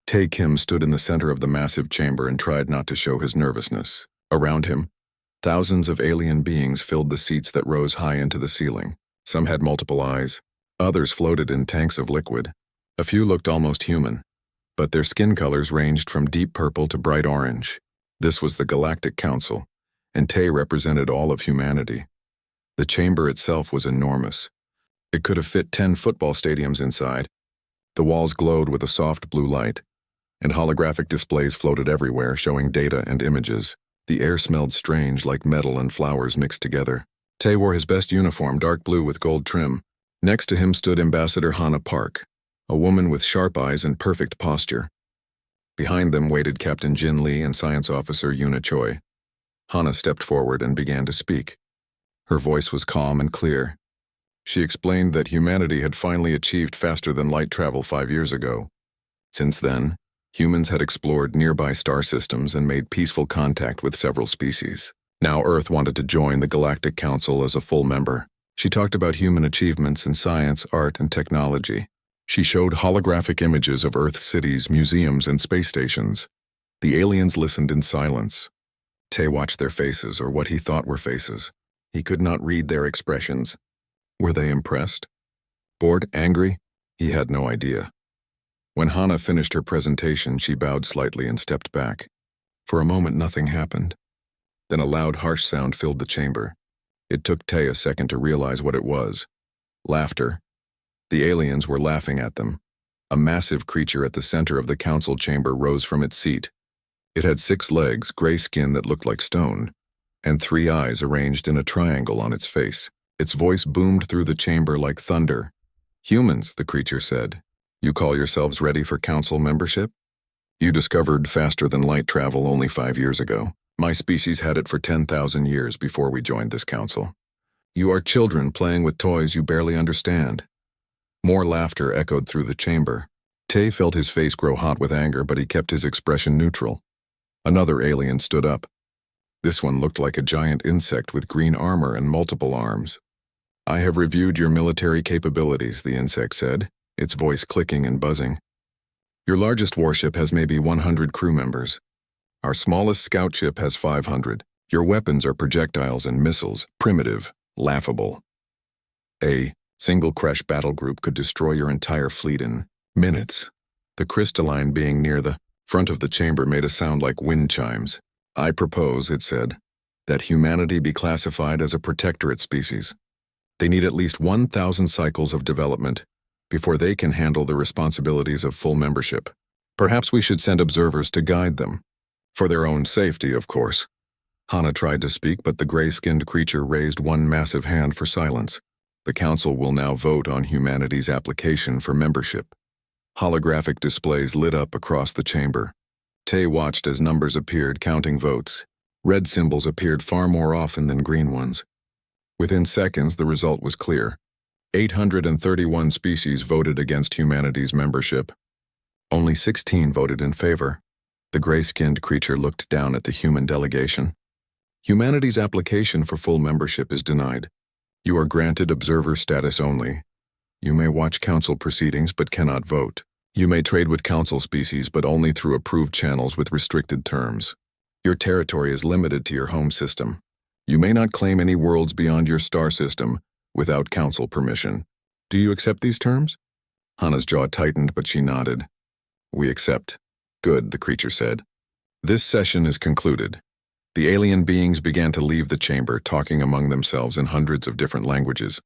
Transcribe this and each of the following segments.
Tae Kim stood in the center of the massive chamber and tried not to show his nervousness. Around him, thousands of alien beings filled the seats that rose high into the ceiling. Some had multiple eyes. Others floated in tanks of liquid. A few looked almost human, but their skin colors ranged from deep purple to bright orange. This was the Galactic Council, and Tae represented all of humanity. The chamber itself was enormous. It could have fit 10 football stadiums inside. The walls glowed with a soft blue light, and holographic displays floated everywhere, showing data and images. The air smelled strange, like metal and flowers mixed together. Tae wore his best uniform, dark blue with gold trim. Next to him stood Ambassador Hana Park, a woman with sharp eyes and perfect posture. Behind them waited Captain Jin Lee and Science Officer Yuna Choi. Hana stepped forward and began to speak. Her voice was calm and clear. She explained that humanity had finally achieved faster-than-light travel 5 years ago. Since then, humans had explored nearby star systems and made peaceful contact with several species. Now Earth wanted to join the Galactic Council as a full member. She talked about human achievements in science, art, and technology. She showed holographic images of Earth's cities, museums, and space stations. The aliens listened in silence. Tae watched their faces, or what he thought were faces. He could not read their expressions. Were they impressed? Bored? Angry? He had no idea. When Hana finished her presentation, she bowed slightly and stepped back. For a moment, nothing happened. Then a loud, harsh sound filled the chamber. It took Tae a second to realize what it was. Laughter. The aliens were laughing at them. A massive creature at the center of the council chamber rose from its seat. It had 6 legs, gray skin that looked like stone, and 3 eyes arranged in a triangle on its face. Its voice boomed through the chamber like thunder. "Humans," the creature said, "you call yourselves ready for council membership? You discovered faster-than-light travel only 5 years ago. My species had it for 10,000 years before we joined this council. You are children playing with toys you barely understand." More laughter echoed through the chamber. Tae felt his face grow hot with anger, but he kept his expression neutral. Another alien stood up. This one looked like a giant insect with green armor and multiple arms. "I have reviewed your military capabilities," the insect said, its voice clicking and buzzing. "Your largest warship has maybe 100 crew members. Our smallest scout ship has 500. Your weapons are projectiles and missiles, primitive, laughable. A single crash battle group could destroy your entire fleet in minutes." The crystalline being near the front of the chamber made a sound like wind chimes. "I propose," it said, "that humanity be classified as a protectorate species. They need at least 1,000 cycles of development before they can handle the responsibilities of full membership. Perhaps we should send observers to guide them. For their own safety, of course." Hana tried to speak, but the gray-skinned creature raised one massive hand for silence. The council will now vote on humanity's application for membership. Holographic displays lit up across the chamber. Tae watched as numbers appeared, counting votes. Red symbols appeared far more often than green ones. Within seconds, the result was clear. 831 species voted against humanity's membership. Only 16 voted in favor. The gray-skinned creature looked down at the human delegation. "Humanity's application for full membership is denied. You are granted observer status only. You may watch council proceedings but cannot vote. You may trade with council species but only through approved channels with restricted terms. Your territory is limited to your home system. You may not claim any worlds beyond your star system without council permission. Do you accept these terms?" Hana's jaw tightened, but she nodded. "We accept." "Good," the creature said. "This session is concluded." The alien beings began to leave the chamber, talking among themselves in hundreds of different languages.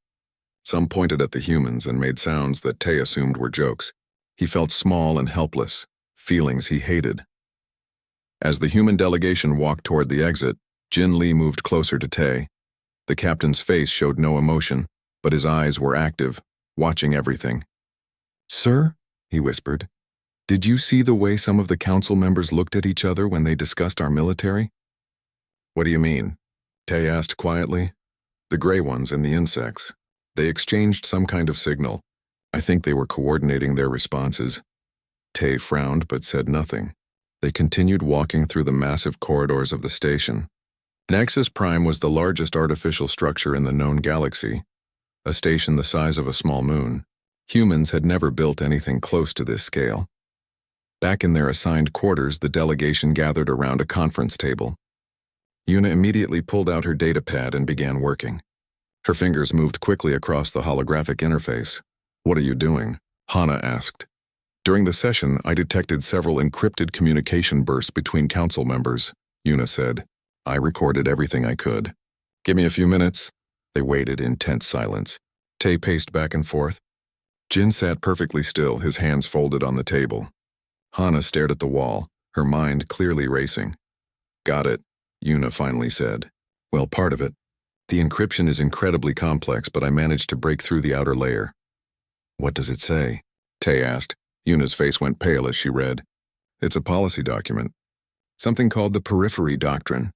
Some pointed at the humans and made sounds that Tae assumed were jokes. He felt small and helpless, feelings he hated. As the human delegation walked toward the exit, Jin Lee moved closer to Tae. The captain's face showed no emotion, but his eyes were active, watching everything. "Sir," he whispered, "did you see the way some of the council members looked at each other when they discussed our military?" "What do you mean?" Tae asked quietly. "The gray ones and the insects. They exchanged some kind of signal. I think they were coordinating their responses." Tae frowned but said nothing. They continued walking through the massive corridors of the station. Nexus Prime was the largest artificial structure in the known galaxy, a station the size of a small moon. Humans had never built anything close to this scale. Back in their assigned quarters, the delegation gathered around a conference table. Yuna immediately pulled out her datapad and began working. Her fingers moved quickly across the holographic interface. "What are you doing?" Hana asked. "During the session, I detected several encrypted communication bursts between council members," Yuna said. "I recorded everything I could." "Give me a few minutes." They waited in tense silence. Tay paced back and forth. Jin sat perfectly still, his hands folded on the table. Hana stared at the wall, her mind clearly racing. "Got it," Yuna finally said. "Well, part of it. The encryption is incredibly complex, but I managed to break through the outer layer." "What does it say?" Tay asked. Yuna's face went pale as she read. "It's a policy document. Something called the Periphery Doctrine.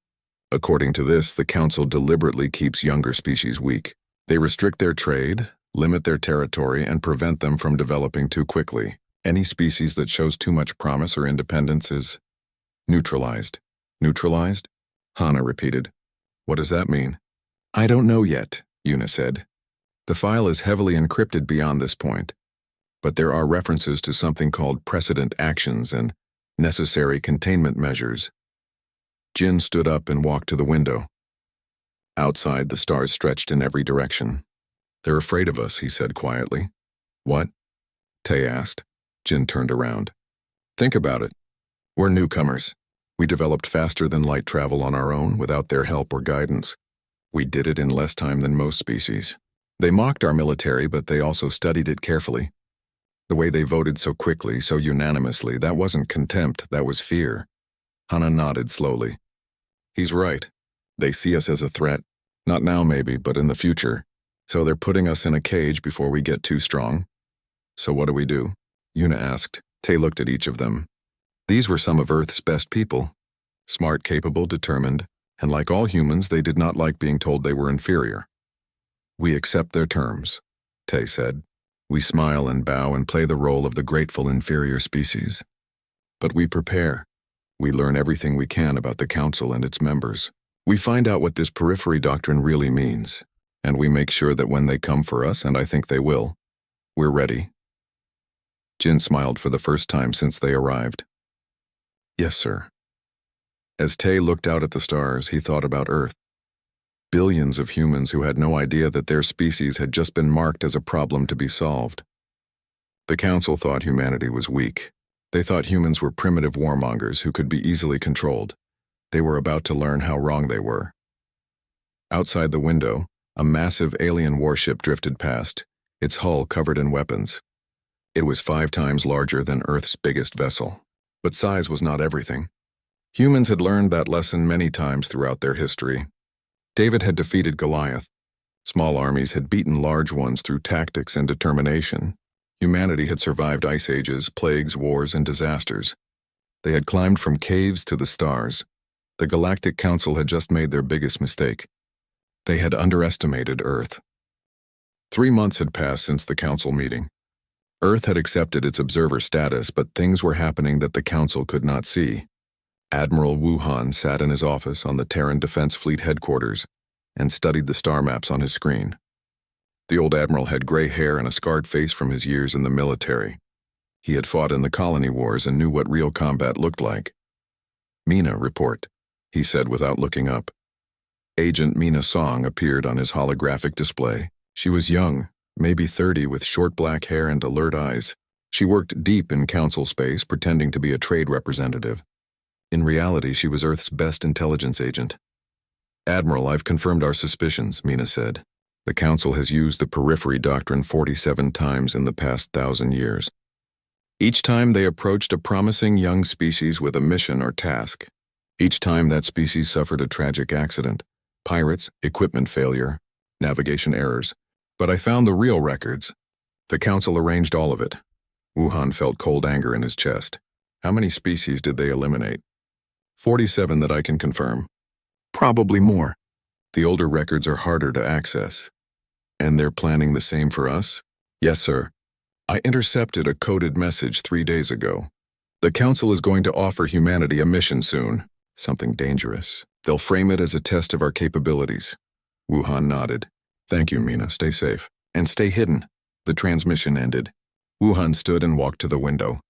According to this, the Council deliberately keeps younger species weak. They restrict their trade, limit their territory, and prevent them from developing too quickly. Any species that shows too much promise or independence is neutralized." "Neutralized?" Hana repeated. "What does that mean?" "I don't know yet," Yuna said. "The file is heavily encrypted beyond this point, but there are references to something called precedent actions and necessary containment measures." Jin stood up and walked to the window. Outside, the stars stretched in every direction. "They're afraid of us," he said quietly. "What?" Tay asked. Jin turned around. "Think about it. We're newcomers. We developed faster than light travel on our own without their help or guidance. We did it in less time than most species. They mocked our military, but they also studied it carefully. The way they voted so quickly, so unanimously, that wasn't contempt, that was fear." Hana nodded slowly. "He's right. They see us as a threat. Not now maybe, but in the future. So they're putting us in a cage before we get too strong." "So what do we do?" Yuna asked. Tay looked at each of them. These were some of Earth's best people. Smart, capable, determined, and like all humans, they did not like being told they were inferior. "We accept their terms," Tay said. "We smile and bow and play the role of the grateful inferior species. But we prepare. We learn everything we can about the Council and its members. We find out what this Periphery Doctrine really means, and we make sure that when they come for us, and I think they will, we're ready." Jin smiled for the first time since they arrived. "Yes, sir." As Tay looked out at the stars, he thought about Earth. Billions of humans who had no idea that their species had just been marked as a problem to be solved. The Council thought humanity was weak. They thought humans were primitive warmongers who could be easily controlled. They were about to learn how wrong they were. Outside the window, a massive alien warship drifted past, its hull covered in weapons. It was 5 times larger than Earth's biggest vessel. But size was not everything. Humans had learned that lesson many times throughout their history. David had defeated Goliath. Small armies had beaten large ones through tactics and determination. Humanity had survived ice ages, plagues, wars, and disasters. They had climbed from caves to the stars. The Galactic Council had just made their biggest mistake. They had underestimated Earth. 3 months had passed since the Council meeting. Earth had accepted its observer status, but things were happening that the Council could not see. Admiral Wuhan sat in his office on the Terran Defense Fleet headquarters and studied the star maps on his screen. The old admiral had gray hair and a scarred face from his years in the military. He had fought in the colony wars and knew what real combat looked like. "Mina, report," he said without looking up. Agent Mina Song appeared on his holographic display. She was young, maybe 30, with short black hair and alert eyes. She worked deep in Council space, pretending to be a trade representative. In reality, she was Earth's best intelligence agent. "Admiral, I've confirmed our suspicions," Mina said. "The Council has used the Periphery Doctrine 47 times in the past 1,000 years. Each time they approached a promising young species with a mission or task. Each time that species suffered a tragic accident. Pirates, equipment failure, navigation errors. But I found the real records. The Council arranged all of it." Wuhan felt cold anger in his chest. "How many species did they eliminate?" 47 that I can confirm. Probably more. The older records are harder to access. And they're planning the same for us? Yes, sir. I intercepted a coded message 3 days ago. The Council is going to offer humanity a mission soon. Something dangerous. They'll frame it as a test of our capabilities. Wuhan nodded. "Thank you, Mina. Stay safe. And stay hidden." The transmission ended. Wuhan stood and walked to the window.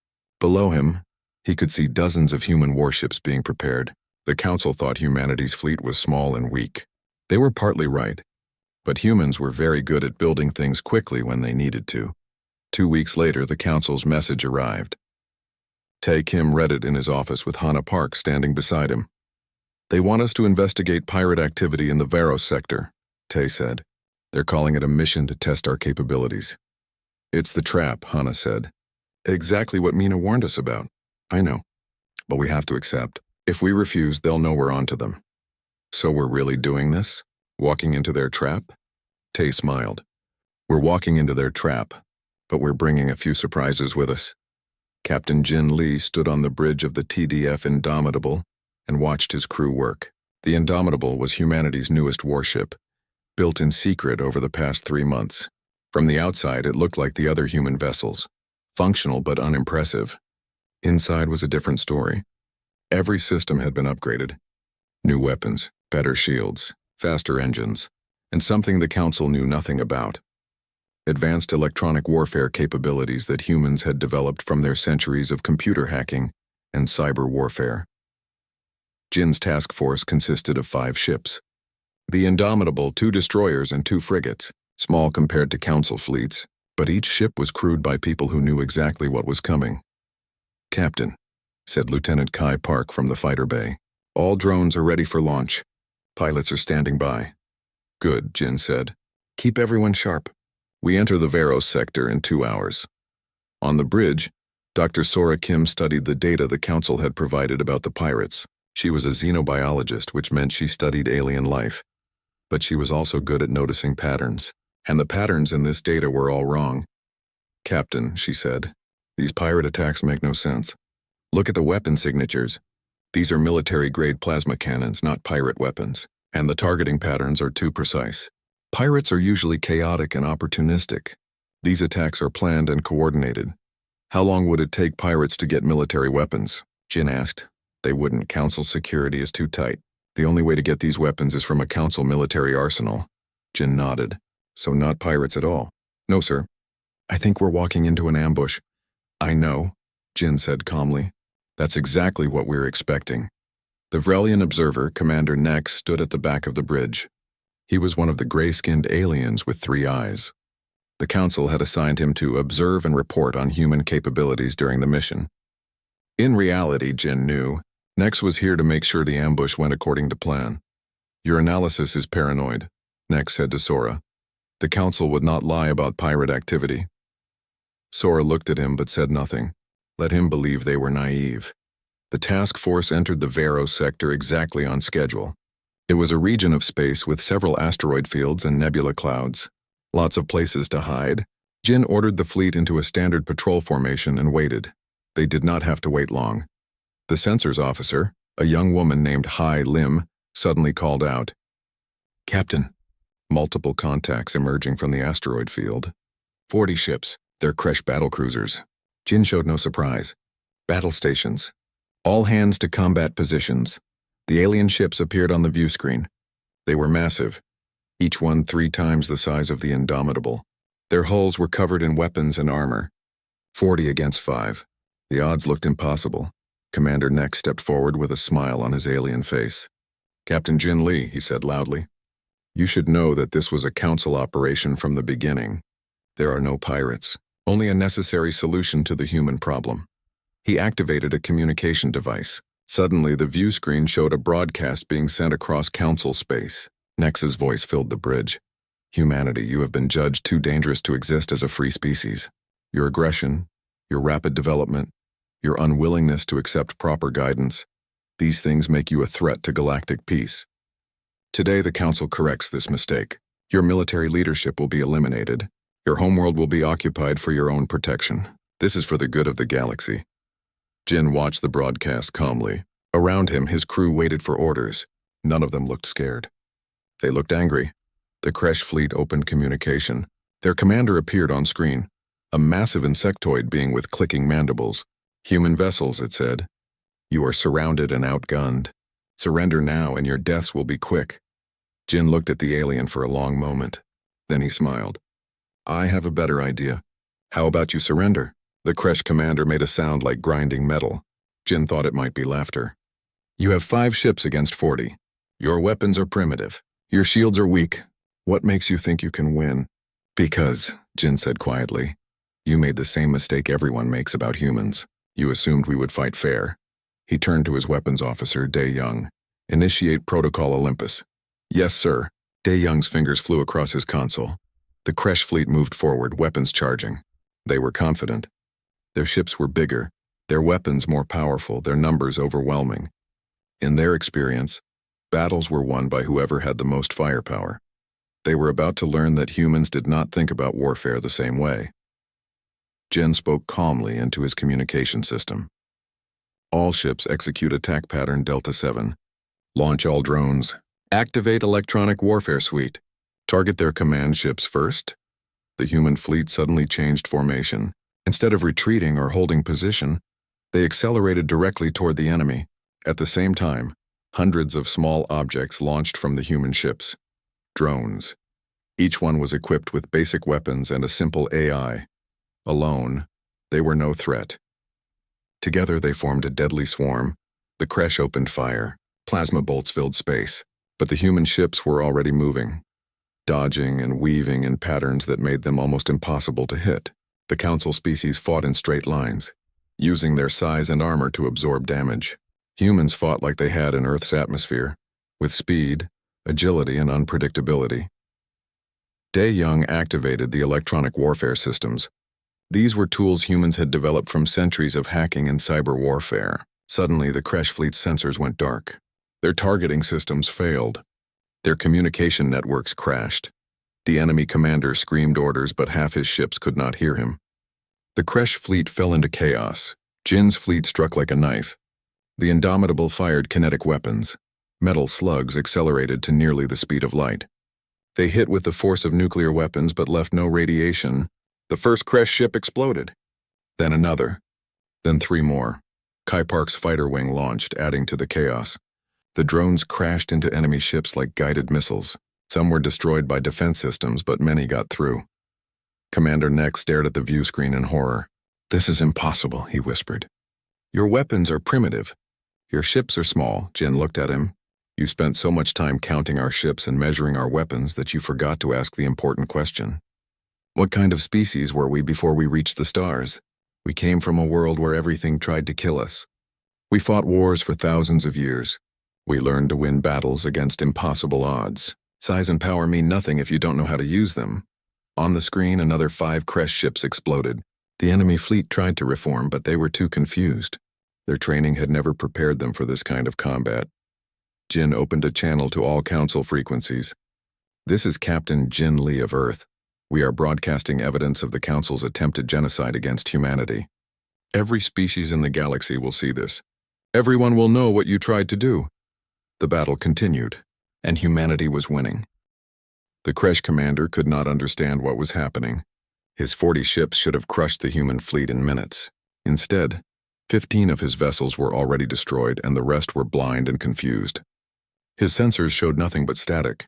Below him, He could see dozens of human warships being prepared. The Council thought humanity's fleet was small and weak. They were partly right, but humans were very good at building things quickly when they needed to. 2 weeks later, the Council's message arrived. Tae Kim read it in his office with Hana Park standing beside him. They want us to investigate pirate activity in the Varos sector, Tae said. They're calling it a mission to test our capabilities. It's the trap, Hana said. Exactly what Mina warned us about. I know, but we have to accept. If we refuse, they'll know we're onto them. So we're really doing this? Walking into their trap? Tae smiled. We're walking into their trap, but we're bringing a few surprises with us. Captain Jin Lee stood on the bridge of the TDF Indomitable and watched his crew work. The Indomitable was humanity's newest warship, built in secret over the past 3 months. From the outside, it looked like the other human vessels, functional but unimpressive. Inside was a different story. Every system had been upgraded. New weapons, better shields, faster engines, and something the Council knew nothing about. Advanced electronic warfare capabilities that humans had developed from their centuries of computer hacking and cyber warfare. Jin's task force consisted of 5 ships. The Indomitable, 2 destroyers and 2 frigates, small compared to Council fleets, but each ship was crewed by people who knew exactly what was coming. Captain, said Lieutenant Kai Park from the fighter bay, all drones are ready for launch. Pilots are standing by. Good, Jin said. Keep everyone sharp. We enter the Varos sector in 2 hours. On the bridge, Dr. Sora Kim studied the data the Council had provided about the pirates. She was a xenobiologist, which meant she studied alien life. But she was also good at noticing patterns, and the patterns in this data were all wrong. Captain, she said, these pirate attacks make no sense. Look at the weapon signatures. These are military-grade plasma cannons, not pirate weapons, and the targeting patterns are too precise. Pirates are usually chaotic and opportunistic. These attacks are planned and coordinated. How long would it take pirates to get military weapons? Jin asked. They wouldn't. Council security is too tight. The only way to get these weapons is from a Council military arsenal. Jin nodded. So not pirates at all? No, sir. I think we're walking into an ambush. I know, Jin said calmly. That's exactly what we're expecting. The Vrelian observer, Commander Nex, stood at the back of the bridge. He was one of the gray-skinned aliens with 3 eyes. The Council had assigned him to observe and report on human capabilities during the mission. In reality, Jin knew, Nex was here to make sure the ambush went according to plan. Your analysis is paranoid, Nex said to Sora. The Council would not lie about pirate activity. Sora looked at him but said nothing. Let him believe they were naive. The task force entered the Varos sector exactly on schedule. It was a region of space with several asteroid fields and nebula clouds. Lots of places to hide. Jin ordered the fleet into a standard patrol formation and waited. They did not have to wait long. The sensors officer, a young woman named Hai Lim, suddenly called out. Captain. Multiple contacts emerging from the asteroid field. 40 ships. They're Kresh battlecruisers. Jin showed no surprise. Battle stations. All hands to combat positions. The alien ships appeared on the view screen. They were massive, each one 3 times the size of the Indomitable. Their hulls were covered in weapons and armor. 40 against 5. The odds looked impossible. Commander Nex stepped forward with a smile on his alien face. Captain Jin Lee, he said loudly. You should know that this was a Council operation from the beginning. There are no pirates, only a necessary solution to the human problem. He activated a communication device. Suddenly, the view screen showed a broadcast being sent across Council space. Nex's voice filled the bridge. Humanity, you have been judged too dangerous to exist as a free species. Your aggression, your rapid development, your unwillingness to accept proper guidance, these things make you a threat to galactic peace. Today, the Council corrects this mistake. Your military leadership will be eliminated. Your homeworld will be occupied for your own protection. This is for the good of the galaxy. Jin watched the broadcast calmly. Around him, his crew waited for orders. None of them looked scared. They looked angry. The Kresh fleet opened communication. Their commander appeared on screen. A massive insectoid being with clicking mandibles. Human vessels, it said. You are surrounded and outgunned. Surrender now and your deaths will be quick. Jin looked at the alien for a long moment. Then he smiled. I have a better idea. How about you surrender? The Kresh commander made a sound like grinding metal. Jin thought it might be laughter. You have 5 ships against 40. Your weapons are primitive. Your shields are weak. What makes you think you can win? Because, Jin said quietly, you made the same mistake everyone makes about humans. You assumed we would fight fair. He turned to his weapons officer, Dae Young. Initiate Protocol Olympus. Yes, sir. Dae Young's fingers flew across his console. The Kresh fleet moved forward, weapons charging. They were confident. Their ships were bigger, their weapons more powerful, their numbers overwhelming. In their experience, battles were won by whoever had the most firepower. They were about to learn that humans did not think about warfare the same way. Jin spoke calmly into his communication system. All ships execute attack pattern Delta 7. Launch all drones. Activate electronic warfare suite. Target their command ships first. The human fleet suddenly changed formation. Instead of retreating or holding position, they accelerated directly toward the enemy. At the same time, hundreds of small objects launched from the human ships. Drones. Each one was equipped with basic weapons and a simple AI. Alone, they were no threat. Together they formed a deadly swarm. The Kresh opened fire. Plasma bolts filled space. But the human ships were already moving, dodging and weaving in patterns that made them almost impossible to hit. The Council species fought in straight lines, using their size and armor to absorb damage. Humans fought like they had in Earth's atmosphere, with speed, agility, and unpredictability. Dae Young activated the electronic warfare systems. These were tools humans had developed from centuries of hacking and cyber warfare. Suddenly, the Kresh fleet's sensors went dark. Their targeting systems failed. Their communication networks crashed. The enemy commander screamed orders, but half his ships could not hear him. The Kresh fleet fell into chaos. Jin's fleet struck like a knife. The Indomitable fired kinetic weapons. Metal slugs accelerated to nearly the speed of light. They hit with the force of nuclear weapons but left no radiation. The first Kresh ship exploded. Then another. Then 3 more. Kai Park's fighter wing launched, adding to the chaos. The drones crashed into enemy ships like guided missiles. Some were destroyed by defense systems, but many got through. Commander Neck stared at the view screen in horror. This is impossible, he whispered. Your weapons are primitive. Your ships are small, Jin looked at him. You spent so much time counting our ships and measuring our weapons that you forgot to ask the important question. What kind of species were we before we reached the stars? We came from a world where everything tried to kill us. We fought wars for thousands of years. We learned to win battles against impossible odds. Size and power mean nothing if you don't know how to use them. On the screen, another 5 Kresh ships exploded. The enemy fleet tried to reform, but they were too confused. Their training had never prepared them for this kind of combat. Jin opened a channel to all Council frequencies. This is Captain Jin Lee of Earth. We are broadcasting evidence of the Council's attempted genocide against humanity. Every species in the galaxy will see this. Everyone will know what you tried to do. The battle continued, and humanity was winning. The Kresh commander could not understand what was happening. His 40 ships should have crushed the human fleet in minutes. Instead, 15 of his vessels were already destroyed, and the rest were blind and confused. His sensors showed nothing but static.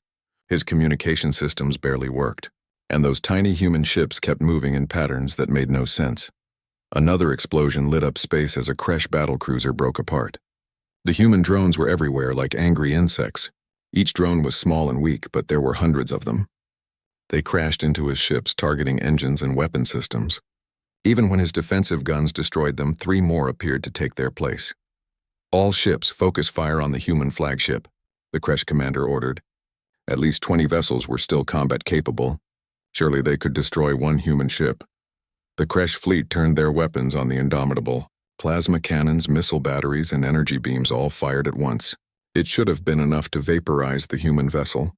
His communication systems barely worked, and those tiny human ships kept moving in patterns that made no sense. Another explosion lit up space as a Kresh battlecruiser broke apart. The human drones were everywhere like angry insects. Each drone was small and weak, but there were hundreds of them. They crashed into his ships, targeting engines and weapon systems. Even when his defensive guns destroyed them, 3 more appeared to take their place. All ships focus fire on the human flagship, the Kresh commander ordered. At least 20 vessels were still combat capable. Surely they could destroy 1 human ship. The Kresh fleet turned their weapons on the Indomitable. Plasma cannons, missile batteries, and energy beams all fired at once. It should have been enough to vaporize the human vessel,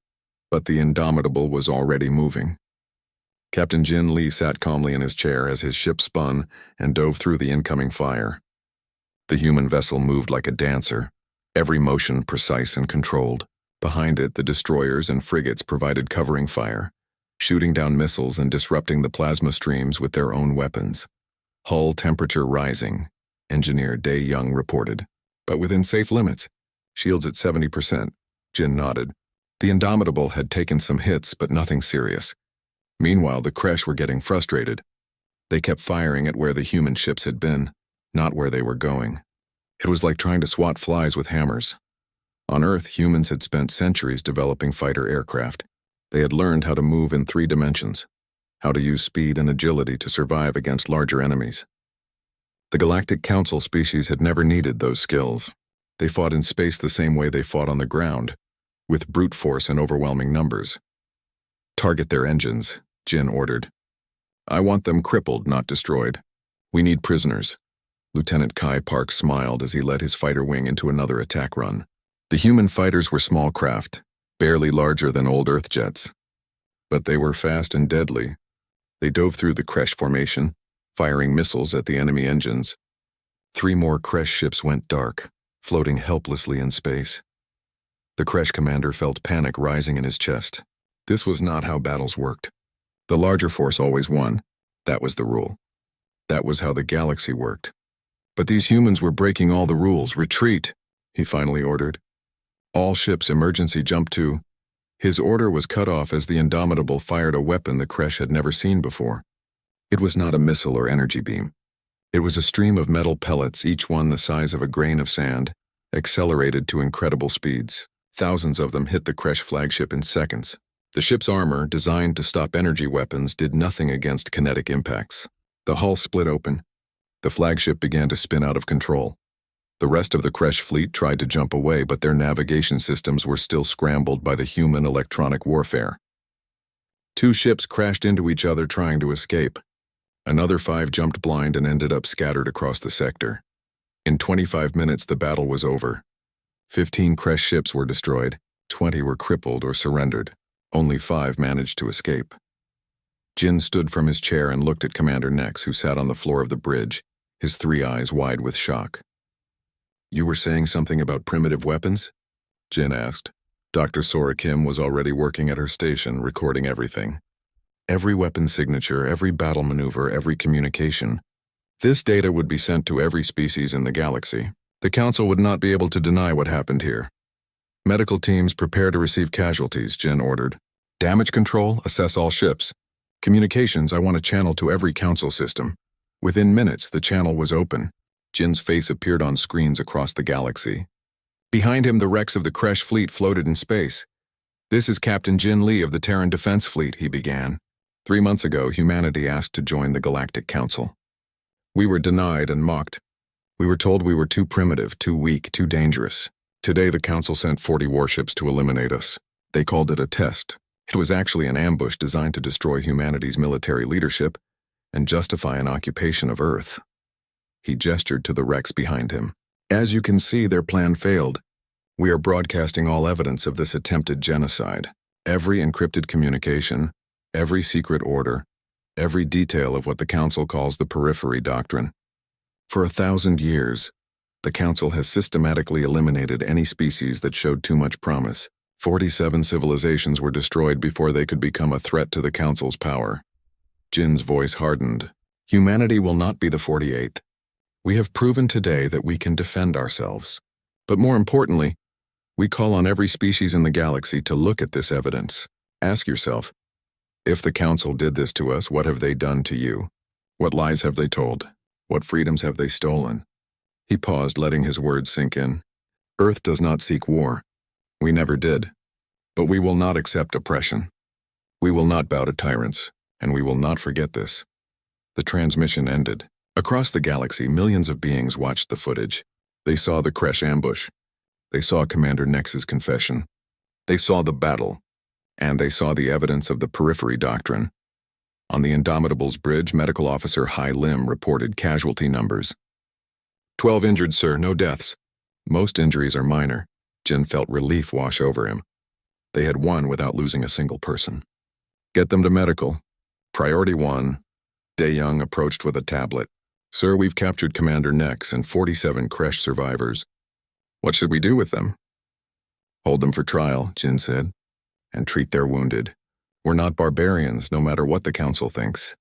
but the Indomitable was already moving. Captain Jin Lee sat calmly in his chair as his ship spun and dove through the incoming fire. The human vessel moved like a dancer, every motion precise and controlled. Behind it, the destroyers and frigates provided covering fire, shooting down missiles and disrupting the plasma streams with their own weapons. Hull temperature rising, Engineer Dae Young reported. But within safe limits. Shields at 70%. Jin nodded. The Indomitable had taken some hits, but nothing serious. Meanwhile, the Kresh were getting frustrated. They kept firing at where the human ships had been, not where they were going. It was like trying to swat flies with hammers. On Earth, humans had spent centuries developing fighter aircraft. They had learned how to move in 3 dimensions, how to use speed and agility to survive against larger enemies. The Galactic Council species had never needed those skills. They fought in space the same way they fought on the ground, with brute force and overwhelming numbers. "Target their engines," Jin ordered. "I want them crippled, not destroyed. We need prisoners." Lieutenant Kai Park smiled as he led his fighter wing into another attack run. The human fighters were small craft, barely larger than old Earth jets. But they were fast and deadly. They dove through the Kresh formation, firing missiles at the enemy engines. 3 more Kresh ships went dark, floating helplessly in space. The Kresh commander felt panic rising in his chest. This was not how battles worked. The larger force always won. That was the rule. That was how the galaxy worked. But these humans were breaking all the rules. "Retreat," he finally ordered. "All ships emergency jump to." His order was cut off as the Indomitable fired a weapon the Kresh had never seen before. It was not a missile or energy beam. It was a stream of metal pellets, each one the size of a grain of sand, accelerated to incredible speeds. Thousands of them hit the Kresh flagship in seconds. The ship's armor, designed to stop energy weapons, did nothing against kinetic impacts. The hull split open. The flagship began to spin out of control. The rest of the Kresh fleet tried to jump away, but their navigation systems were still scrambled by the human electronic warfare. 2 ships crashed into each other trying to escape. Another 5 jumped blind and ended up scattered across the sector. In 25 minutes, the battle was over. 15 Kresh ships were destroyed, 20 were crippled or surrendered. Only 5 managed to escape. Jin stood from his chair and looked at Commander Nex, who sat on the floor of the bridge, his 3 eyes wide with shock. "You were saying something about primitive weapons?" Jin asked. Dr. Sora Kim was already working at her station, recording everything. Every weapon signature, every battle maneuver, every communication. This data would be sent to every species in the galaxy. The Council would not be able to deny what happened here. "Medical teams prepare to receive casualties," Jin ordered. "Damage control, assess all ships. Communications, I want a channel to every Council system." Within minutes, the channel was open. Jin's face appeared on screens across the galaxy. Behind him, the wrecks of the Kresh fleet floated in space. "This is Captain Jin Lee of the Terran Defense Fleet," he began. 3 months ago, humanity asked to join the Galactic Council. We were denied and mocked. We were told we were too primitive, too weak, too dangerous. Today, the Council sent 40 warships to eliminate us. They called it a test. It was actually an ambush designed to destroy humanity's military leadership and justify an occupation of Earth. He gestured to the wrecks behind him. "As you can see, their plan failed. We are broadcasting all evidence of this attempted genocide. Every encrypted communication, every secret order, every detail of what the Council calls the Periphery Doctrine. For 1,000 years, the Council has systematically eliminated any species that showed too much promise. 47 civilizations were destroyed before they could become a threat to the Council's power." Jin's voice hardened. "Humanity will not be the 48th. We have proven today that we can defend ourselves. But more importantly, we call on every species in the galaxy to look at this evidence. Ask yourself, if the Council did this to us, what have they done to you? What lies have they told? What freedoms have they stolen?" He paused, letting his words sink in. "Earth does not seek war. We never did. But we will not accept oppression. We will not bow to tyrants, and we will not forget this." The transmission ended. Across the galaxy, millions of beings watched the footage. They saw the Kresh ambush. They saw Commander Nex's confession. They saw the battle. And they saw the evidence of the Periphery Doctrine. On the Indomitable's bridge, Medical Officer Hai Lim reported casualty numbers. 12 injured, sir, no deaths. Most injuries are minor. Jin felt relief wash over him. They had won without losing a single person. "Get them to medical. Priority 1. Young approached with a tablet. "Sir, we've captured Commander Nex and 47 Kresh survivors. What should we do with them?" "Hold them for trial," Jin said, "and treat their wounded. We're not barbarians, no matter what the Council thinks."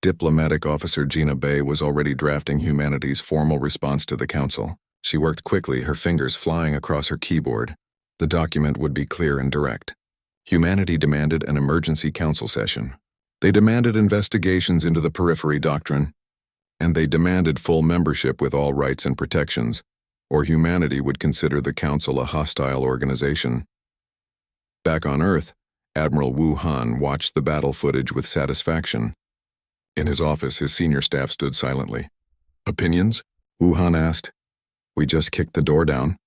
Diplomatic Officer Gina Bay was already drafting humanity's formal response to the Council. She worked quickly, her fingers flying across her keyboard. The document would be clear and direct. Humanity demanded an emergency council session. They demanded investigations into the Periphery Doctrine. And they demanded full membership with all rights and protections, or humanity would consider the Council a hostile organization. Back on Earth, Admiral Wu Han watched the battle footage with satisfaction. In his office, his senior staff stood silently. "Opinions?" Wu Han asked. "We just kicked the door down,"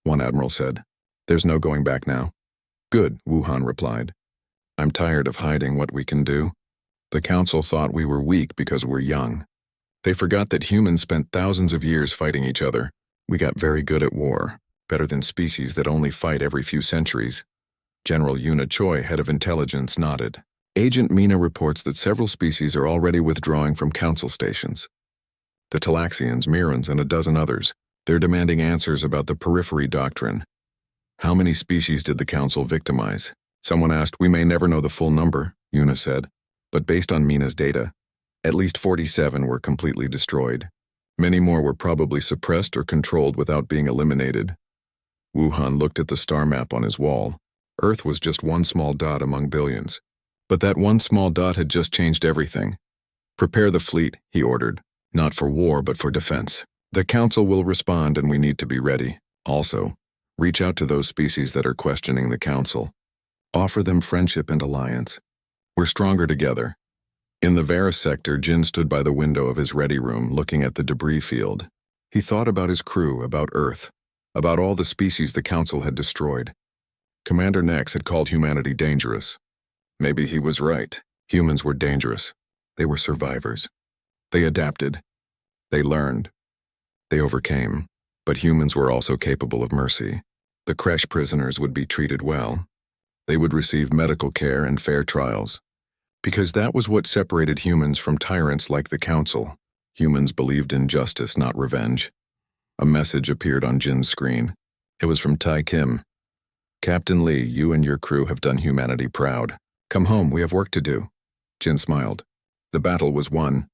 one admiral said. "There's no going back now." "Good," Wu Han replied. "I'm tired of hiding what we can do. The Council thought we were weak because we're young. They forgot that humans spent thousands of years fighting each other. We got very good at war, better than species that only fight every few centuries." General Yuna Choi, head of intelligence, nodded. "Agent Mina reports that several species are already withdrawing from Council stations. The Talaxians, Mirans, and a dozen others. They're demanding answers about the Periphery Doctrine. How many species did the Council victimize?" Someone asked. "We may never know the full number," Yuna said, "but based on Mina's data, at least 47 were completely destroyed. Many more were probably suppressed or controlled without being eliminated." Wu Han looked at the star map on his wall. Earth was just one small dot among billions. But that one small dot had just changed everything. "Prepare the fleet," he ordered. "Not for war, but for defense. The Council will respond and we need to be ready. Also, reach out to those species that are questioning the Council. Offer them friendship and alliance. We're stronger together." In the Varus sector, Jin stood by the window of his ready room looking at the debris field. He thought about his crew, about Earth, about all the species the Council had destroyed. Commander Nex had called humanity dangerous. Maybe he was right. Humans were dangerous. They were survivors. They adapted. They learned. They overcame. But humans were also capable of mercy. The Kresh prisoners would be treated well. They would receive medical care and fair trials. Because that was what separated humans from tyrants like the Council. Humans believed in justice, not revenge. A message appeared on Jin's screen. It was from Tai Kim. "Captain Lee, you and your crew have done humanity proud. Come home, we have work to do." Jin smiled. The battle was won.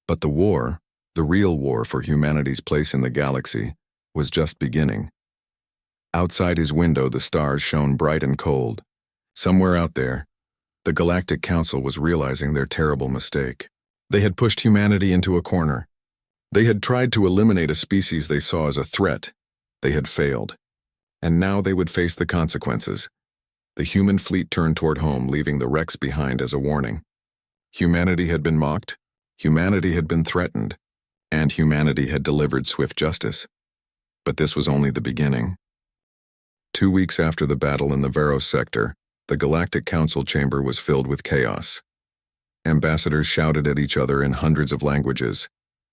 But the war, the real war for humanity's place in the galaxy, was just beginning. Outside his window, the stars shone bright and cold. Somewhere out there, the Galactic Council was realizing their terrible mistake. They had pushed humanity into a corner. They had tried to eliminate a species they saw as a threat. They had failed. And now they would face the consequences. The human fleet turned toward home, leaving the wrecks behind as a warning. Humanity had been mocked, humanity had been threatened, and humanity had delivered swift justice. But this was only the beginning. 2 weeks after the battle in the Varus sector, the Galactic Council chamber was filled with chaos. Ambassadors shouted at each other in hundreds of languages.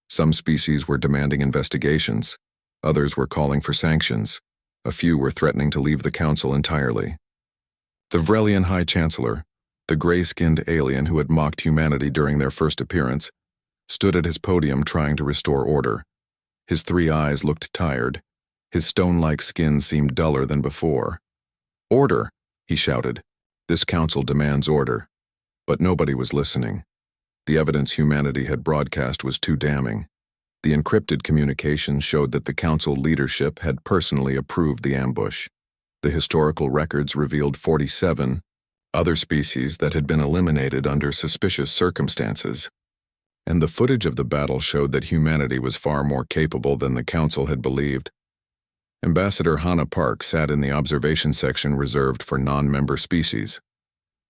Some species were demanding investigations. Others were calling for sanctions. A few were threatening to leave the Council entirely. The Vrelian High Chancellor, the gray-skinned alien who had mocked humanity during their first appearance, stood at his podium trying to restore order. His 3 eyes looked tired. His stone-like skin seemed duller than before. "Order!" he shouted. "This Council demands order." But nobody was listening. The evidence humanity had broadcast was too damning. The encrypted communications showed that the Council leadership had personally approved the ambush. The historical records revealed 47 other species that had been eliminated under suspicious circumstances. And the footage of the battle showed that humanity was far more capable than the Council had believed. Ambassador Hannah Park sat in the observation section reserved for non-member species.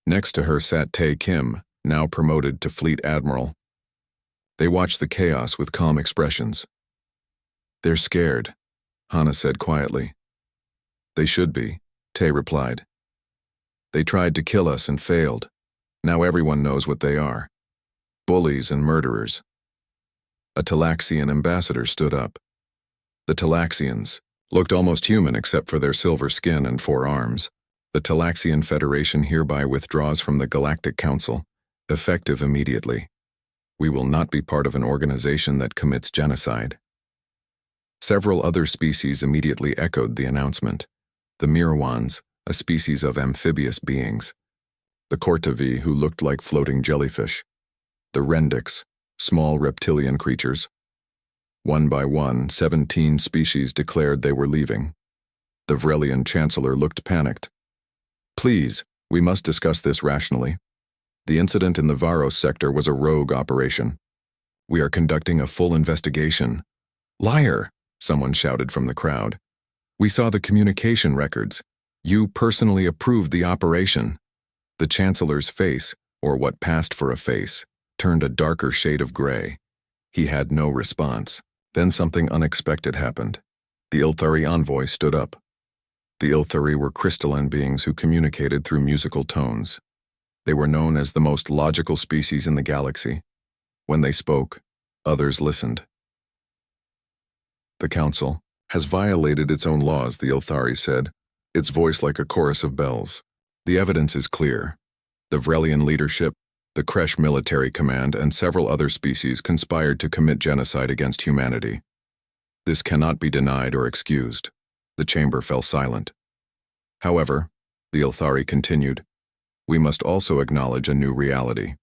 Next to her sat Tae Kim, now promoted to Fleet Admiral. They watched the chaos with calm expressions. "They're scared," Hannah said quietly. "They should be," Tae replied. "They tried to kill us and failed. Now everyone knows what they are. Bullies and murderers." A Talaxian ambassador stood up. The Talaxians looked almost human except for their silver skin and 4 arms. The Talaxian Federation hereby withdraws from the Galactic Council, effective immediately. We will not be part of an organization that commits genocide. Several other species immediately echoed the announcement. The Mirwans, a species of amphibious beings. The Kortavi, who looked like floating jellyfish. The Rendix, small reptilian creatures. One by one, 17 species declared they were leaving. The Vrelian Chancellor looked panicked. "Please, we must discuss this rationally. The incident in the Varus sector was a rogue operation. We are conducting a full investigation." "Liar," someone shouted from the crowd. "We saw the communication records. You personally approved the operation." The Chancellor's face, or what passed for a face, turned a darker shade of gray. He had no response. Then something unexpected happened. The Ilthari envoy stood up. The Ilthari were crystalline beings who communicated through musical tones. They were known as the most logical species in the galaxy. When they spoke, others listened. "The Council has violated its own laws," the Ilthari said, its voice like a chorus of bells. "The evidence is clear. The Vrelian leadership, the Kresh military command, and several other species conspired to commit genocide against humanity. This cannot be denied or excused." The chamber fell silent. "However," the Ilthari continued, "we must also acknowledge a new reality.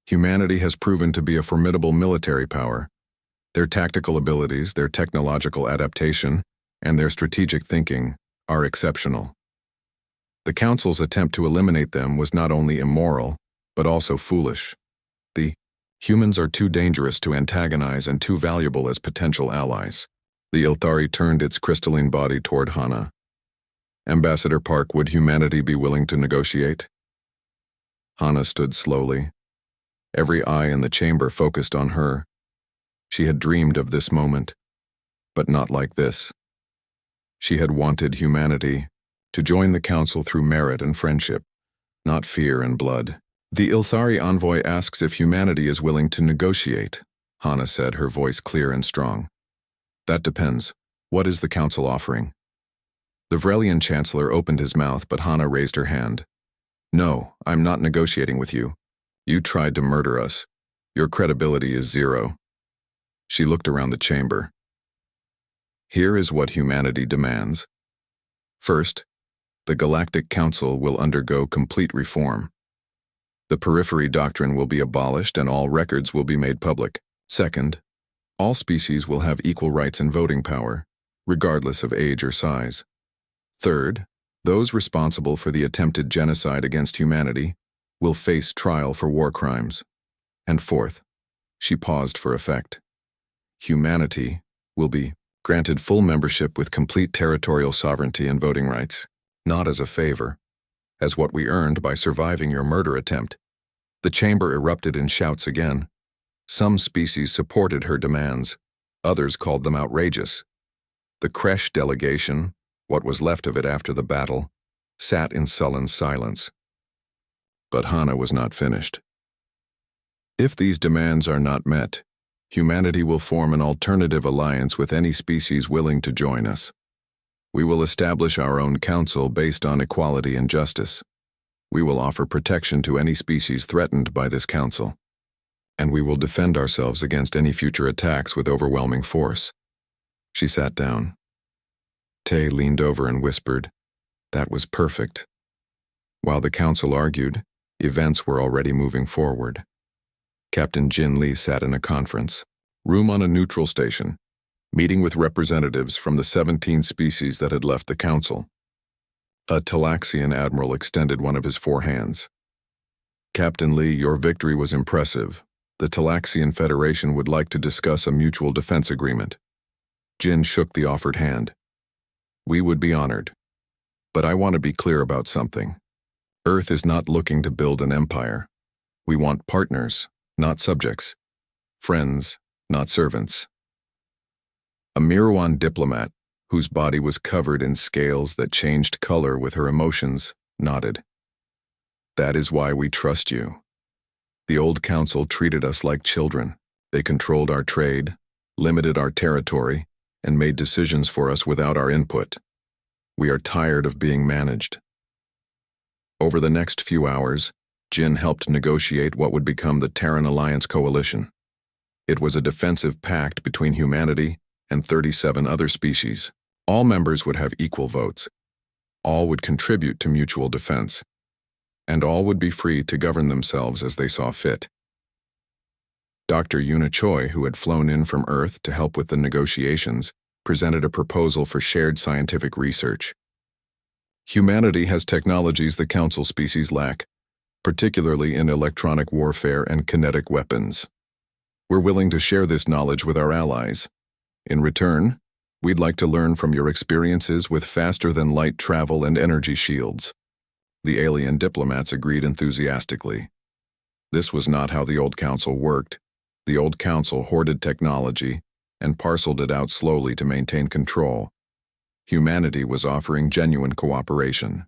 Humanity has proven to be a formidable military power. Their tactical abilities, their technological adaptation, and their strategic thinking are exceptional. The Council's attempt to eliminate them was not only immoral, but also foolish. The humans are too dangerous to antagonize and too valuable as potential allies." The Ilthari turned its crystalline body toward Hana. "Ambassador Park, would humanity be willing to negotiate?" Hana stood slowly. Every eye in the chamber focused on her. She had dreamed of this moment, but not like this. She had wanted humanity to join the Council through merit and friendship, not fear and blood. "The Ilthari envoy asks if humanity is willing to negotiate," Hana said, her voice clear and strong. "That depends. What is the Council offering?" The Vrelian Chancellor opened his mouth, but Hana raised her hand. "No, I'm not negotiating with you. You tried to murder us. Your credibility is zero." She looked around the chamber. "Here is what humanity demands. First, the Galactic Council will undergo complete reform. The Periphery Doctrine will be abolished and all records will be made public. Second, all species will have equal rights and voting power, regardless of age or size. Third, those responsible for the attempted genocide against humanity will face trial for war crimes. And fourth," she paused for effect, "humanity will be granted full membership with complete territorial sovereignty and voting rights, not as a favor, as what we earned by surviving your murder attempt." The chamber erupted in shouts again. Some species supported her demands. Others called them outrageous. The Kresh delegation, what was left of it after the battle, sat in sullen silence. But Hana was not finished. "If these demands are not met, humanity will form an alternative alliance with any species willing to join us. We will establish our own council based on equality and justice. We will offer protection to any species threatened by this council. And we will defend ourselves against any future attacks with overwhelming force." She sat down. Tay leaned over and whispered, "That was perfect." While the council argued, events were already moving forward. Captain Jin Lee sat in a conference room on a neutral station, meeting with representatives from the 17 species that had left the council. A Talaxian admiral extended one of his 4 hands. "Captain Lee, your victory was impressive. The Talaxian Federation would like to discuss a mutual defense agreement." Jin shook the offered hand. "We would be honored. But I want to be clear about something. Earth is not looking to build an empire. We want partners, not subjects. Friends, not servants." A Miruan diplomat, whose body was covered in scales that changed color with her emotions, nodded. "That is why we trust you. The old council treated us like children. They controlled our trade, limited our territory, and made decisions for us without our input. We are tired of being managed." Over the next few hours, Jin helped negotiate what would become the Terran Alliance Coalition. It was a defensive pact between humanity and 37 other species. All members would have equal votes. All would contribute to mutual defense. And all would be free to govern themselves as they saw fit. Dr. Yuna Choi, who had flown in from Earth to help with the negotiations, presented a proposal for shared scientific research. "Humanity has technologies the Council species lack, particularly in electronic warfare and kinetic weapons. We're willing to share this knowledge with our allies. In return, We'd like to learn from your experiences with faster-than-light travel and energy shields." The alien diplomats agreed enthusiastically. This was not how the Old Council worked. The Old Council hoarded technology and parceled it out slowly to maintain control. Humanity was offering genuine cooperation.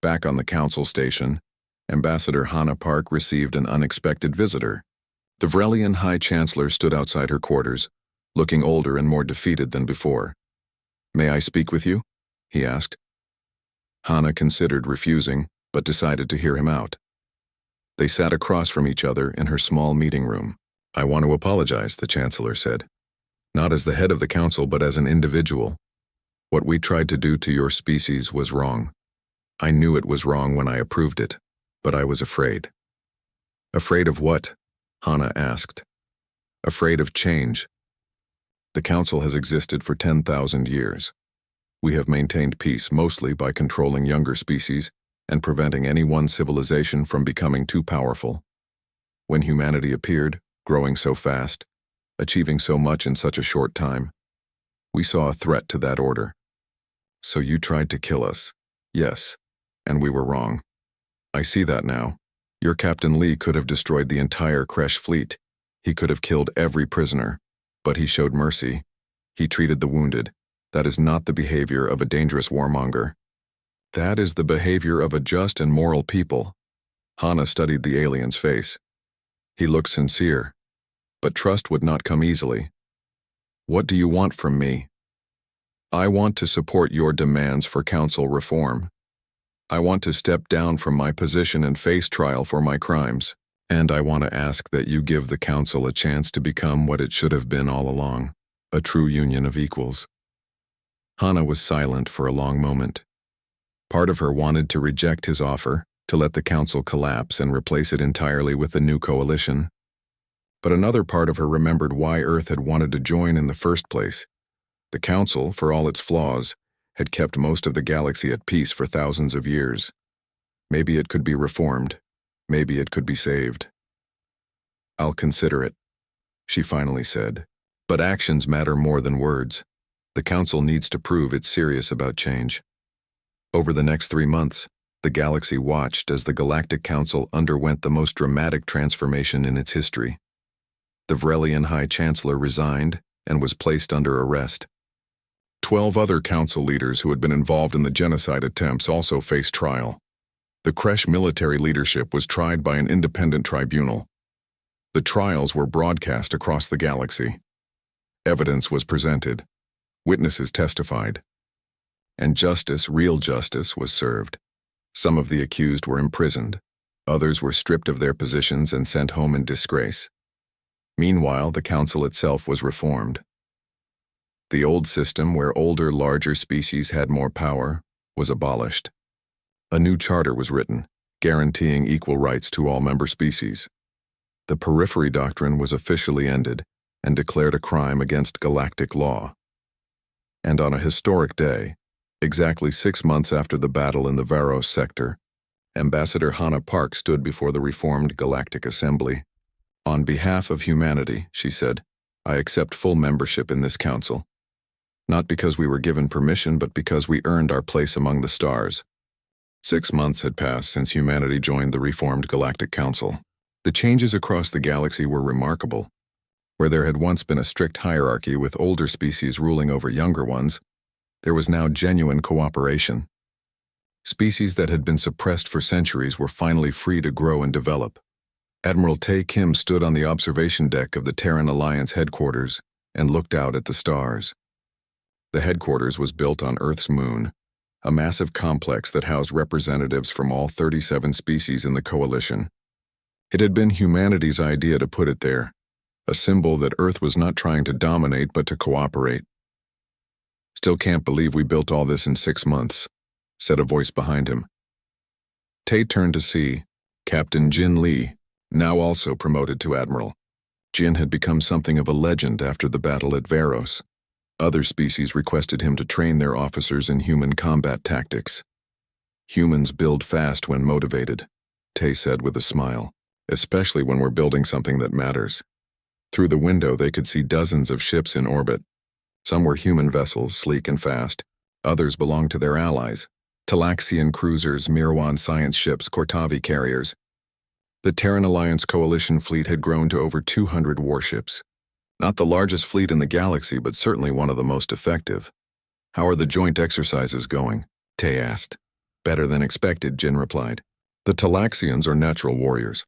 Back on the Council station, Ambassador Hannah Park received an unexpected visitor. The Vrelian High Chancellor stood outside her quarters, looking older and more defeated than before. "May I speak with you?" he asked. Hannah considered refusing, but decided to hear him out. They sat across from each other in her small meeting room. "I want to apologize," the Chancellor said. "Not as the head of the Council, but as an individual. What we tried to do to your species was wrong. I knew it was wrong when I approved it, but I was afraid." "Afraid of what?" Hannah asked. "Afraid of change. The Council has existed for 10,000 years. We have maintained peace mostly by controlling younger species and preventing any one civilization from becoming too powerful. When humanity appeared, growing so fast, achieving so much in such a short time, we saw a threat to that order. So you tried to kill us. Yes, and we were wrong. I see that now. Your Captain Lee could have destroyed the entire Kresh fleet. He could have killed every prisoner, but he showed mercy. He treated the wounded. That is not the behavior of a dangerous warmonger. That is the behavior of a just and moral people." Hannah studied the alien's face. He looked sincere, but trust would not come easily. "What do you want from me?" "I want to support your demands for council reform. I want to step down from my position and face trial for my crimes. And I want to ask that you give the Council a chance to become what it should have been all along, a true union of equals." Hannah was silent for a long moment. Part of her wanted to reject his offer, to let the Council collapse and replace it entirely with a new coalition. But another part of her remembered why Earth had wanted to join in the first place. The Council, for all its flaws, had kept most of the galaxy at peace for thousands of years. Maybe it could be reformed. Maybe it could be saved. "I'll consider it," she finally said. "But actions matter more than words. The Council needs to prove it's serious about change." Over the next 3 months, the galaxy watched as the Galactic Council underwent the most dramatic transformation in its history. The Vrelian High Chancellor resigned and was placed under arrest. 12 other Council leaders who had been involved in the genocide attempts also faced trial. The Kresh military leadership was tried by an independent tribunal. The trials were broadcast across the galaxy. Evidence was presented. Witnesses testified. And justice, real justice, was served. Some of the accused were imprisoned. Others were stripped of their positions and sent home in disgrace. Meanwhile, the Council itself was reformed. The old system, where older, larger species had more power, was abolished. A new charter was written, guaranteeing equal rights to all member species. The Periphery Doctrine was officially ended and declared a crime against galactic law. And on a historic day, exactly 6 months after the battle in the Varos sector, Ambassador Hannah Park stood before the reformed Galactic Assembly. "On behalf of humanity," she said, "I accept full membership in this council. Not because we were given permission, but because we earned our place among the stars." 6 months had passed since humanity joined the reformed Galactic Council. The changes across the galaxy were remarkable. Where there had once been a strict hierarchy with older species ruling over younger ones, there was now genuine cooperation. Species that had been suppressed for centuries were finally free to grow and develop. Admiral Tae Kim stood on the observation deck of the Terran Alliance headquarters and looked out at the stars. The headquarters was built on Earth's moon, a massive complex that housed representatives from all 37 species in the coalition. It had been humanity's idea to put it there, a symbol that Earth was not trying to dominate but to cooperate. "Still can't believe we built all this in 6 months, said a voice behind him. Tae turned to see Captain Jin Lee, now also promoted to Admiral. Jin had become something of a legend after the battle at Varos. Other species requested him to train their officers in human combat tactics. "Humans build fast when motivated," Tae said with a smile, "especially when we're building something that matters." Through the window they could see dozens of ships in orbit. Some were human vessels, sleek and fast. Others belonged to their allies, Talaxian cruisers, Mirwan science ships, Cortavi carriers. The Terran Alliance coalition fleet had grown to over 200 warships. Not the largest fleet in the galaxy, but certainly one of the most effective. "How are the joint exercises going?" Tay asked. "Better than expected," Jin replied. "The Talaxians are natural warriors.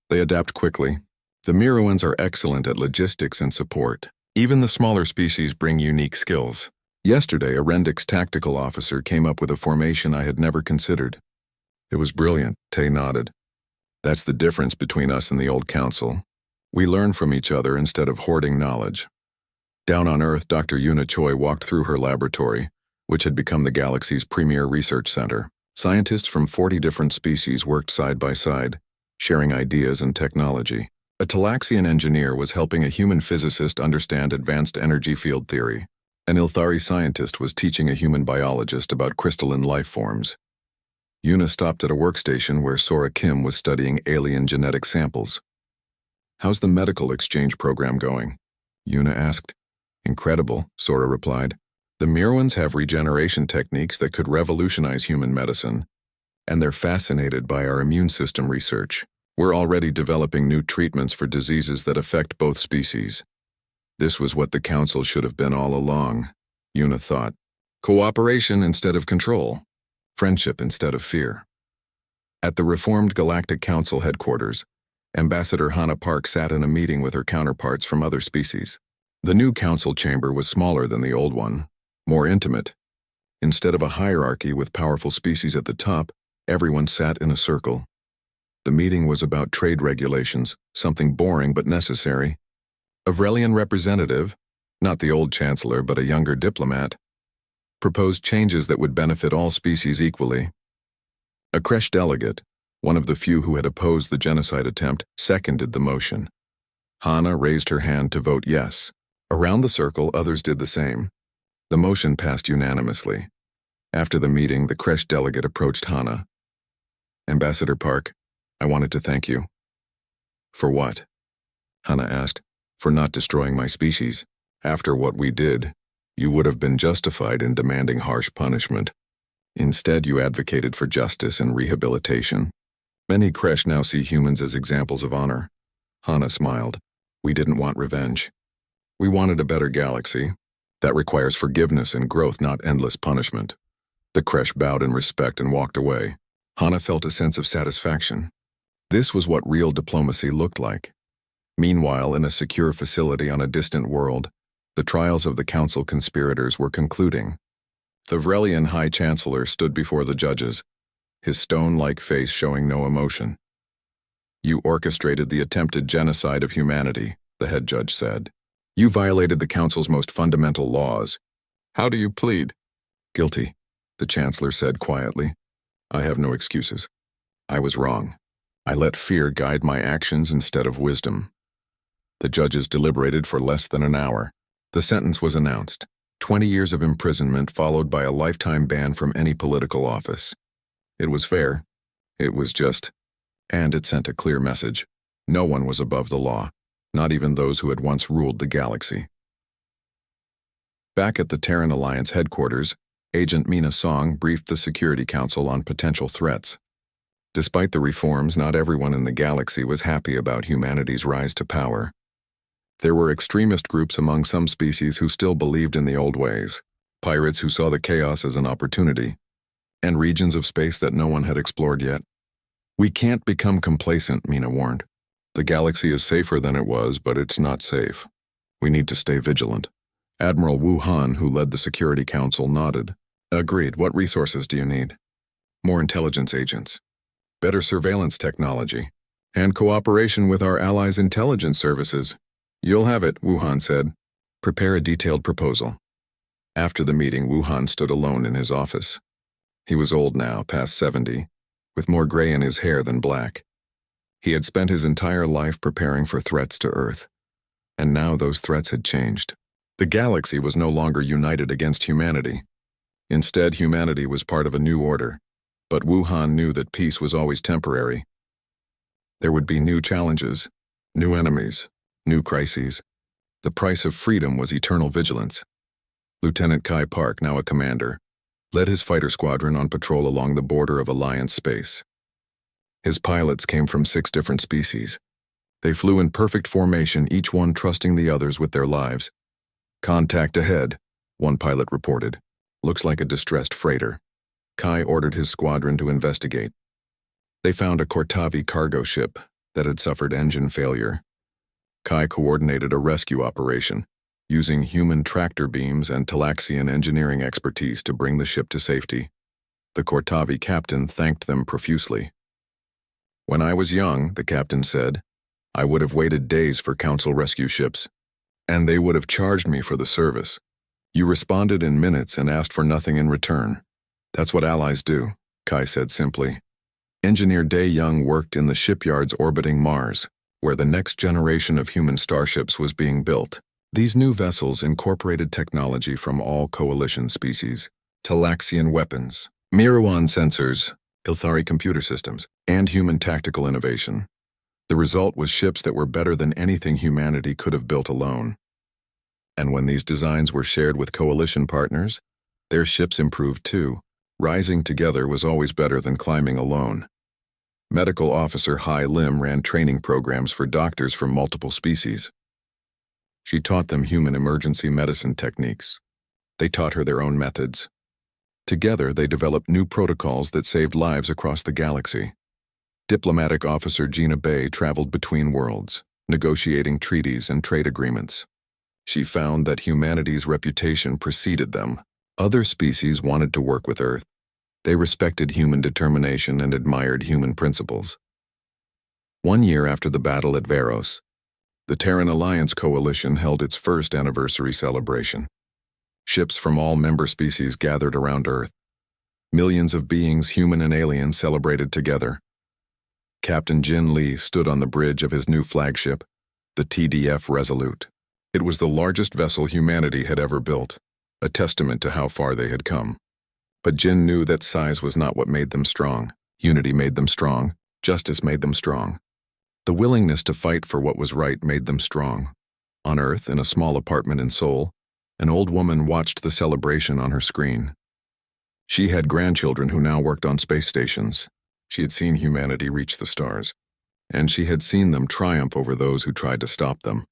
They adapt quickly. The Mirwans are excellent at logistics and support. Even the smaller species bring unique skills. Yesterday, a Rendix tactical officer came up with a formation I had never considered." "It was brilliant," Tay nodded. "That's the difference between us and the old council. We learn from each other instead of hoarding knowledge." Down on Earth, Dr. Yuna Choi walked through her laboratory, which had become the galaxy's premier research center. Scientists from 40 different species worked side by side, sharing ideas and technology. A Talaxian engineer was helping a human physicist understand advanced energy field theory. An Ilthari scientist was teaching a human biologist about crystalline life forms. Yuna stopped at a workstation where Sora Kim was studying alien genetic samples. "How's the medical exchange program going?" Yuna asked. "Incredible," Sora replied. "The Mirwans have regeneration techniques that could revolutionize human medicine, and they're fascinated by our immune system research. We're already developing new treatments for diseases that affect both species." This was what the Council should have been all along, Yuna thought. Cooperation instead of control. Friendship instead of fear. At the reformed Galactic Council headquarters, Ambassador Hannah Park sat in a meeting with her counterparts from other species. The new council chamber was smaller than the old one, more intimate. Instead of a hierarchy with powerful species at the top, everyone sat in a circle. The meeting was about trade regulations, something boring but necessary. A Vrelian representative, not the old chancellor but a younger diplomat, proposed changes that would benefit all species equally. A Kresh delegate, one of the few who had opposed the genocide attempt, seconded the motion. Hannah raised her hand to vote yes. Around the circle, others did the same. The motion passed unanimously. After the meeting, the Kresh delegate approached Hannah. "Ambassador Park, I wanted to thank you." "For what?" Hannah asked. "For not destroying my species. After what we did, you would have been justified in demanding harsh punishment. Instead, you advocated for justice and rehabilitation. Many Kresh now see humans as examples of honor." Hannah smiled. "We didn't want revenge. We wanted a better galaxy. That requires forgiveness and growth, not endless punishment." The Kresh bowed in respect and walked away. Hannah felt a sense of satisfaction. This was what real diplomacy looked like. Meanwhile, in a secure facility on a distant world, the trials of the council conspirators were concluding. The Vrelian High Chancellor stood before the judges, his stone-like face showing no emotion. "You orchestrated the attempted genocide of humanity," the head judge said. "You violated the council's most fundamental laws. How do you plead?" "Guilty," the chancellor said quietly. "I have no excuses. I was wrong. I let fear guide my actions instead of wisdom." The judges deliberated for less than an hour. The sentence was announced. 20 years of imprisonment followed by a lifetime ban from any political office. It was fair. It was just. And it sent a clear message. No one was above the law, not even those who had once ruled the galaxy. Back at the Terran Alliance headquarters, Agent Mina Song briefed the Security Council on potential threats. Despite the reforms, not everyone in the galaxy was happy about humanity's rise to power. There were extremist groups among some species who still believed in the old ways, pirates who saw the chaos as an opportunity, and regions of space that no one had explored yet. "We can't become complacent," Mina warned. "The galaxy is safer than it was, but it's not safe. We need to stay vigilant." Admiral Wu Han, who led the Security Council, nodded. "Agreed. What resources do you need?" "More intelligence agents, better surveillance technology, and cooperation with our allies' intelligence services." "You'll have it," Wu Han said. "Prepare a detailed proposal." After the meeting, Wu Han stood alone in his office. He was old now, past 70, with more gray in his hair than black. He had spent his entire life preparing for threats to Earth, and now those threats had changed. The galaxy was no longer united against humanity. Instead, humanity was part of a new order, but Wu Han knew that peace was always temporary. There would be new challenges, new enemies, new crises. The price of freedom was eternal vigilance. Lieutenant Kai Park, now a commander, led his fighter squadron on patrol along the border of Alliance space. His pilots came from 6 different species. They flew in perfect formation, each one trusting the others with their lives. "Contact ahead," one pilot reported. "Looks like a distressed freighter." Kai ordered his squadron to investigate. They found a Cortavi cargo ship that had suffered engine failure. Kai coordinated a rescue operation, using human tractor beams and Talaxian engineering expertise to bring the ship to safety. The Cortavi captain thanked them profusely. "When I was young," the captain said, "I would have waited days for Council rescue ships, and they would have charged me for the service. You responded in minutes and asked for nothing in return. That's what allies do," Kai said simply. Engineer Day Young worked in the shipyards orbiting Mars, where the next generation of human starships was being built. These new vessels incorporated technology from all coalition species: Talaxian weapons, Mirawan sensors, Ilthari computer systems, and human tactical innovation. The result was ships that were better than anything humanity could have built alone. And when these designs were shared with coalition partners, their ships improved too. Rising together was always better than climbing alone. Medical Officer Hai Lim ran training programs for doctors from multiple species. She taught them human emergency medicine techniques. They taught her their own methods. Together, they developed new protocols that saved lives across the galaxy. Diplomatic Officer Gina Bay traveled between worlds, negotiating treaties and trade agreements. She found that humanity's reputation preceded them. Other species wanted to work with Earth. They respected human determination and admired human principles. 1 year after the battle at Veros, the Terran Alliance Coalition held its first anniversary celebration. Ships from all member species gathered around Earth. Millions of beings, human and alien, celebrated together. Captain Jin Lee stood on the bridge of his new flagship, the TDF Resolute. It was the largest vessel humanity had ever built, a testament to how far they had come. But Jin knew that size was not what made them strong. Unity made them strong. Justice made them strong. The willingness to fight for what was right made them strong. On Earth, in a small apartment in Seoul, an old woman watched the celebration on her screen. She had grandchildren who now worked on space stations. She had seen humanity reach the stars, and she had seen them triumph over those who tried to stop them.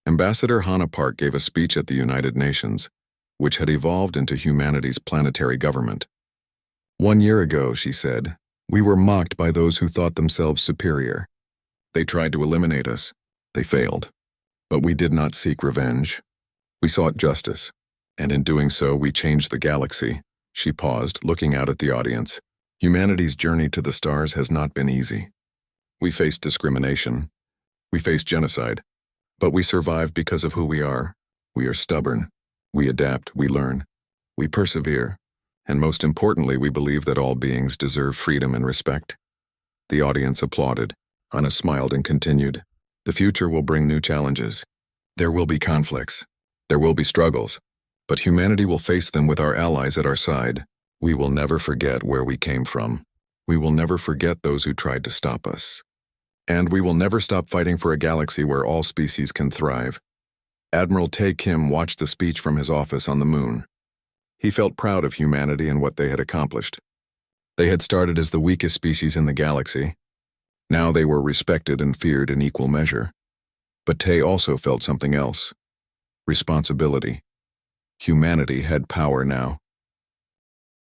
Ambassador Hannah Park gave a speech at the United Nations, which had evolved into humanity's planetary government. 1 year ago, she said, we were mocked by those who thought themselves superior. They tried to eliminate us. They failed. But we did not seek revenge. We sought justice, and in doing so, we changed the galaxy. She paused, looking out at the audience. Humanity's journey to the stars has not been easy. We faced discrimination. We faced genocide. But we survived because of who we are. We are stubborn. We adapt. We learn. We persevere. And most importantly, we believe that all beings deserve freedom and respect. The audience applauded. Hannah smiled and continued. The future will bring new challenges. There will be conflicts. There will be struggles. But humanity will face them with our allies at our side. We will never forget where we came from. We will never forget those who tried to stop us. And we will never stop fighting for a galaxy where all species can thrive. Admiral Tae Kim watched the speech from his office on the moon. He felt proud of humanity and what they had accomplished. They had started as the weakest species in the galaxy. Now they were respected and feared in equal measure. But Tae also felt something else. Responsibility. Humanity had power now.